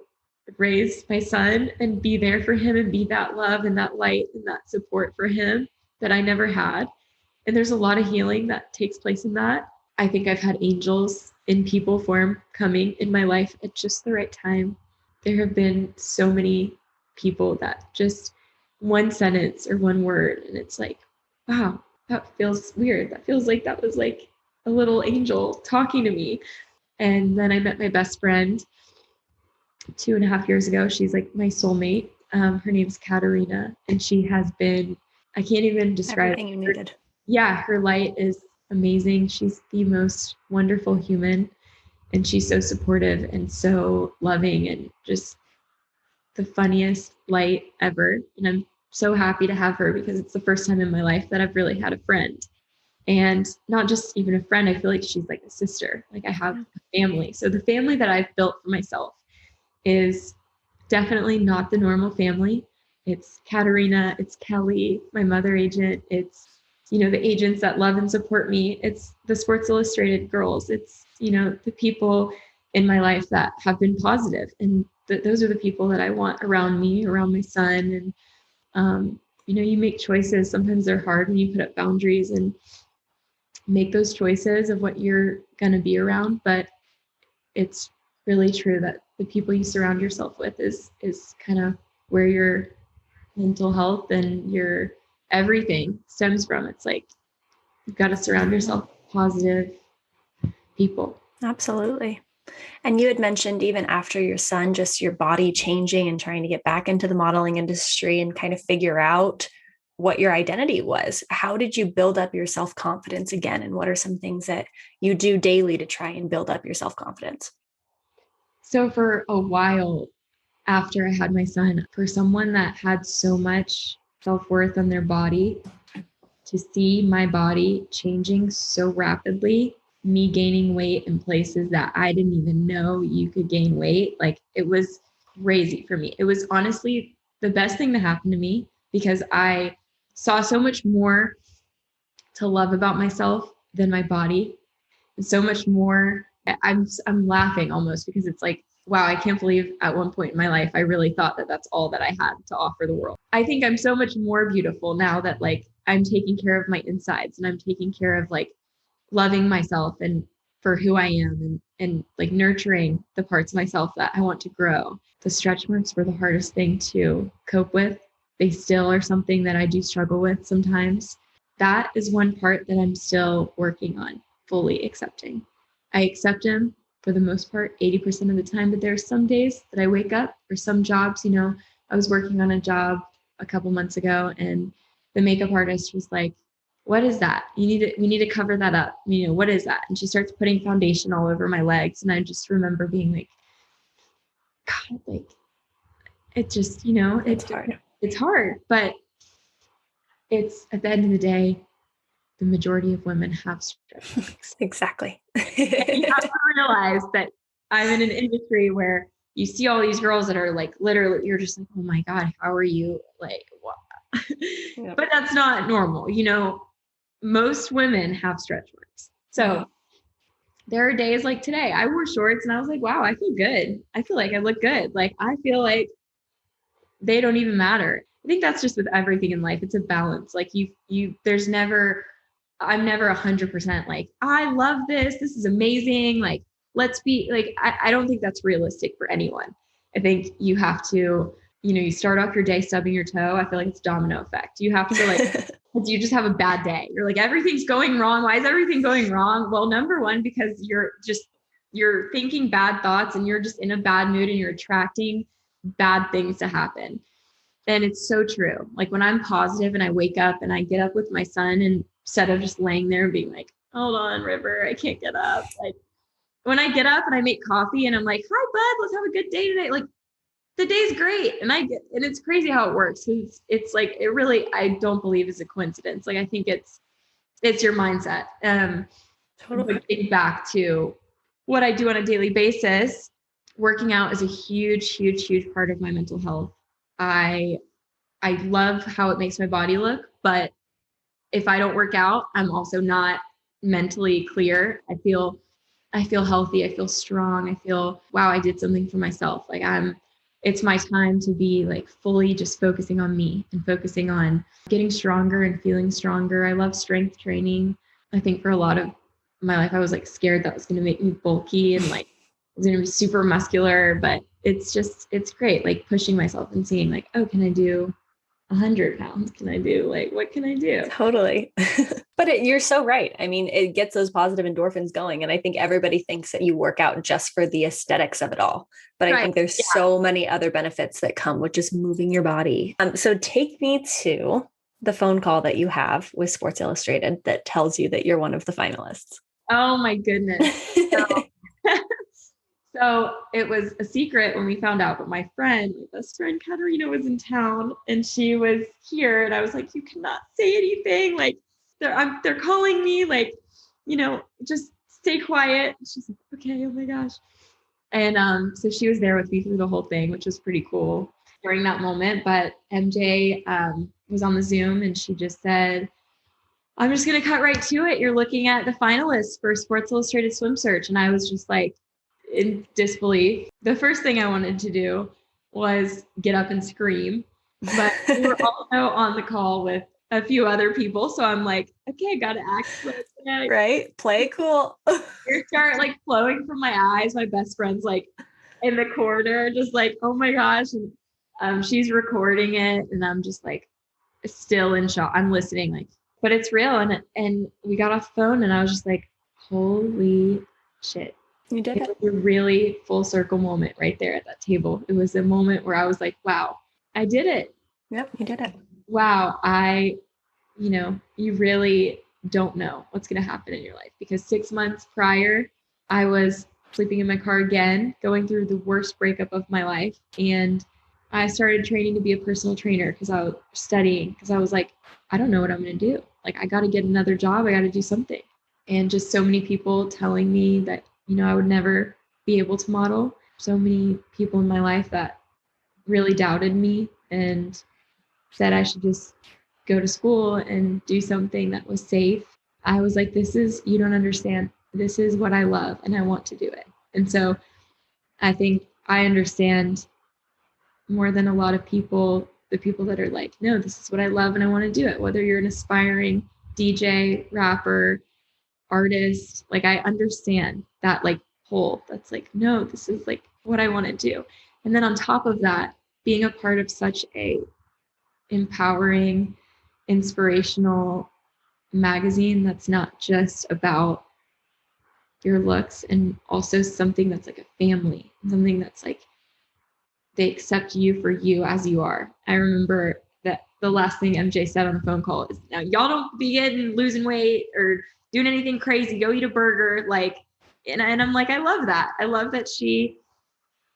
raise my son and be there for him and be that love and that light and that support for him that I never had. And there's a lot of healing that takes place in that. I think I've had angels in people form coming in my life at just the right time. There have been so many people that just one sentence or one word, and it's like, wow, that feels weird. That feels like that was like a little angel talking to me. And then I met my best friend 2.5 years ago. She's like my soulmate. Her name's Katerina, and she has been, I can't even describe everything you needed. Yeah, her light is amazing. She's the most wonderful human, and she's so supportive and so loving and just the funniest light ever. And I'm so happy to have her because it's the first time in my life that I've really had a friend. And not just even a friend, I feel like she's like a sister. Like, I have a family. So the family that I've built for myself is definitely not the normal family. It's Katerina, it's Kelly, my mother agent, it's, the agents that love and support me. It's the Sports Illustrated girls. It's, the people in my life that have been positive. And those are the people that I want around me, around my son. And, you make choices. Sometimes they're hard when you put up boundaries and make those choices of what you're going to be around. But it's really true that the people you surround yourself with is kind of where your mental health and your everything stems from. It's like, you've got to surround yourself with positive people. Absolutely. And you had mentioned even after your son, just your body changing and trying to get back into the modeling industry and kind of figure out what your identity was. How did you build up your self-confidence again? And what are some things that you do daily to try and build up your self-confidence? So for a while after I had my son, for someone that had so much self-worth on their body, to see my body changing so rapidly, me gaining weight in places that I didn't even know you could gain weight, like, it was crazy for me. It was honestly the best thing that happened to me because I saw so much more to love about myself than my body, and so much more. I'm laughing almost because it's like, wow, I can't believe at one point in my life I really thought that that's all that I had to offer the world. I think I'm so much more beautiful now that, like, I'm taking care of my insides and I'm taking care of, like, loving myself and for who I am, and like nurturing the parts of myself that I want to grow. The stretch marks were the hardest thing to cope with. they still are something that I do struggle with sometimes. That is one part that I'm still working on fully accepting. I accept them for the most part 80% of the time, but there are some days that I wake up, or some jobs, I was working on a job a couple months ago, and the makeup artist was like, what is that? We need to cover that up. What is that? And she starts putting foundation all over my legs. And I just remember being like, God, like, it just, It's hard. It's hard, but it's, at the end of the day, the majority of women have stretch marks. Exactly. You have to realize that I'm in an industry where you see all these girls that are like, literally, you're just like, oh my God, how are you? Like, what? Yep. But that's not normal. Most women have stretch marks. So there are days like today, I wore shorts and I was like, wow, I feel good. I feel like I look good. Like, I feel like they don't even matter. I think that's just with everything in life. It's a balance. Like I'm never 100% like, I love this. This is amazing. Like, let's be like, I don't think that's realistic for anyone. I think you have to, you start off your day stubbing your toe. I feel like it's domino effect. You have to like, you just have a bad day. You're like, everything's going wrong. Why is everything going wrong? Well, number one, because you're thinking bad thoughts and you're just in a bad mood and you're attracting bad things to happen. And it's so true. Like, when I'm positive and I wake up and I get up with my son, and instead of just laying there and being like, hold on, River, I can't get up. Like, when I get up and I make coffee and I'm like, hi, bud, let's have a good day today. Like, the day's great. And it's crazy how it works. It's like, it really, I don't believe is a coincidence. Like, I think it's your mindset. Totally. But getting back to what I do on a daily basis, working out is a huge, huge, huge part of my mental health. I love how it makes my body look, but if I don't work out, I'm also not mentally clear. I feel healthy. I feel strong. I feel, wow, I did something for myself. Like, it's my time to be like fully just focusing on me and focusing on getting stronger and feeling stronger. I love strength training. I think for a lot of my life, I was like scared that was going to make me bulky and like I was going to be super muscular, but it's great. Like, pushing myself and seeing like, oh, can I do 100 pounds? Can I do what can I do? Totally. But you're so right. I mean, it gets those positive endorphins going. And I think everybody thinks that you work out just for the aesthetics of it all. But I think there's so many other benefits that come with just moving your body. So take me to the phone call that you have with Sports Illustrated that tells you that you're one of the finalists. Oh my goodness. So it was a secret when we found out, but my best friend Katerina was in town and she was here, and I was like, you cannot say anything. Like, they're calling me, like, just stay quiet. She's like, okay, oh my gosh. And so she was there with me through the whole thing, which was pretty cool during that moment. But MJ was on the Zoom and she just said, I'm just going to cut right to it. You're looking at the finalists for Sports Illustrated SwimSearch. And I was just like, in disbelief. The first thing I wanted to do was get up and scream, but we were also on the call with a few other people. So I'm like, okay, I got to act like that. Right. Play cool. Tears start like flowing from my eyes. My best friend's like in the corner, just like, oh my gosh. And she's recording it. And I'm just like, still in shock. I'm listening, like, but it's real. And we got off the phone and I was just like, holy shit. You did it. It was a really full circle moment right there at that table. It was a moment where I was like, wow, I did it. Yep, you did it. Wow. You really don't know what's going to happen in your life, because 6 months prior, I was sleeping in my car again, going through the worst breakup of my life. And I started training to be a personal trainer because I was studying, because I was like, I don't know what I'm going to do. Like, I got to get another job. I got to do something. And just so many people telling me that, I would never be able to model. So many people in my life that really doubted me and said I should just go to school and do something that was safe. I was like, you don't understand. This is what I love and I want to do it. And so I think I understand more than a lot of people, the people that are like, no, this is what I love and I want to do it. Whether you're an aspiring DJ, rapper, artist, like, I understand that like pull. That's like, no, this is like what I want to do. And then on top of that, being a part of such a empowering, inspirational magazine that's not just about your looks, and also something that's like a family, something that's like they accept you for you as you are. I remember that the last thing MJ said on the phone call is, now y'all don't be getting losing weight or doing anything crazy, go eat a burger. Like, and I'm like, I love that. I love that she,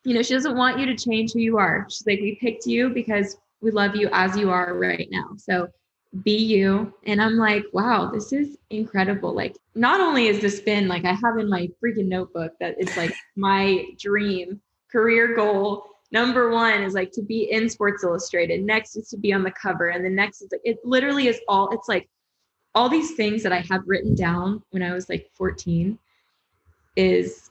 you know, she doesn't want you to change who you are. She's like, we picked you because we love you as you are right now. So be you. And I'm like, wow, this is incredible. Like, not only has this been like, I have in my freaking notebook that it's like my dream career goal. Number one is like to be in Sports Illustrated. Next is to be on the cover. And the next is like, it literally is all, it's like all these things that I had written down when I was like 14 is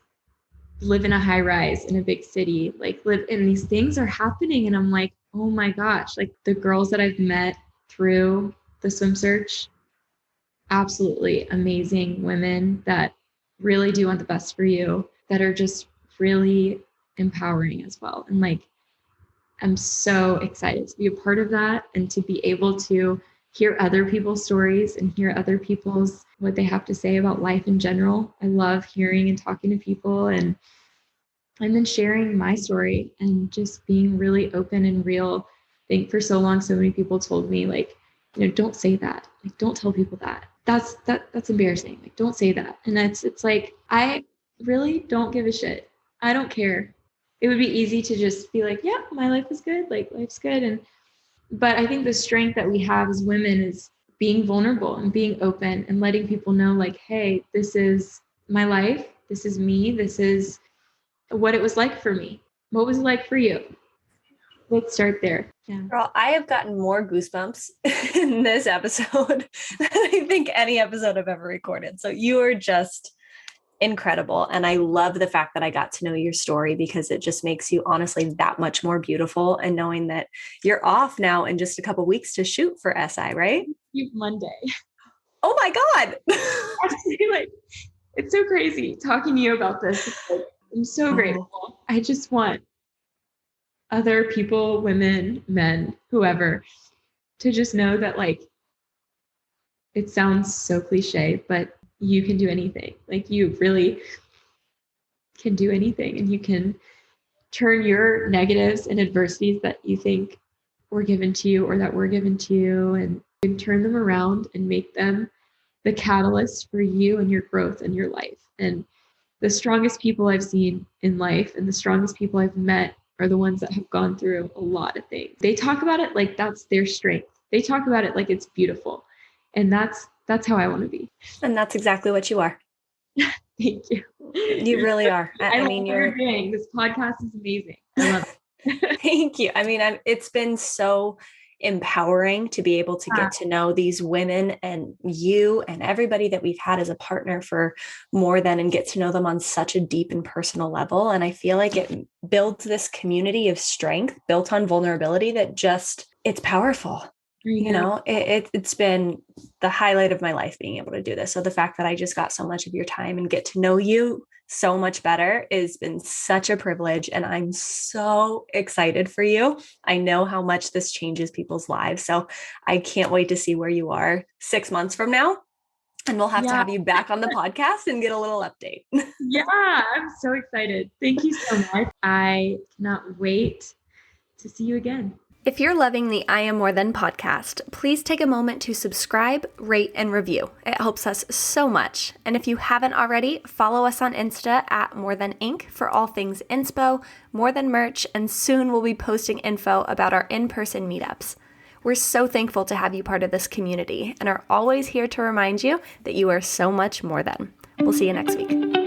live in a high rise in a big city, like live, and these things are happening. And I'm like, oh my gosh, like the girls that I've met through the SwimSearch, absolutely amazing women that really do want the best for you, that are just really empowering as well. And like, I'm so excited to be a part of that and to be able to hear other people's stories and hear other people's, what they have to say about life in general. I love hearing and talking to people and then sharing my story and just being really open and real. I think for so long, so many people told me like, you know, don't say that. Like, don't tell people that. That's embarrassing. Like, don't say that. And it's like, I really don't give a shit. I don't care. It would be easy to just be like, yeah, my life is good. Like, life's good. But I think the strength that we have as women is being vulnerable and being open and letting people know like, hey, this is my life. This is me. This is what it was like for me. What was it like for you? Let's start there. Yeah. Girl, I have gotten more goosebumps in this episode than I think any episode I've ever recorded. So you are just incredible. And I love the fact that I got to know your story, because it just makes you honestly that much more beautiful. And knowing that you're off now in just a couple of weeks to shoot for SI, right? Monday. Oh my God. Actually, like, it's so crazy talking to you about this. Like, I'm so grateful. I just want other people, women, men, whoever, to just know that like, it sounds so cliche, but you can do anything. Like, you really can do anything, and you can turn your negatives and adversities that you think were given to you or that were given to you, and you can turn them around and make them the catalyst for you and your growth in your life. And the strongest people I've seen in life and the strongest people I've met are the ones that have gone through a lot of things. They talk about it like that's their strength. They talk about it like it's beautiful. And that's how I want to be. And that's exactly what you are. Thank you. You really are. I mean, you're doing this podcast is amazing. I love it. Thank you. I mean, it's been so empowering to be able to get to know these women and you and everybody that we've had as a partner for more than, and get to know them on such a deep and personal level. And I feel like it builds this community of strength built on vulnerability that just, it's powerful. You know, it's been the highlight of my life being able to do this. So the fact that I just got so much of your time and get to know you so much better has been such a privilege. And I'm so excited for you. I know how much this changes people's lives. So I can't wait to see where you are 6 months from now. And we'll have to have you back on the podcast and get a little update. Yeah, I'm so excited. Thank you so much. I cannot wait to see you again. If you're loving the I Am More Than podcast, please take a moment to subscribe, rate, and review. It helps us so much. And if you haven't already, follow us on Insta at More Than Inc. for all things inspo, More Than merch, and soon we'll be posting info about our in-person meetups. We're so thankful to have you part of this community and are always here to remind you that you are so much more than. We'll see you next week.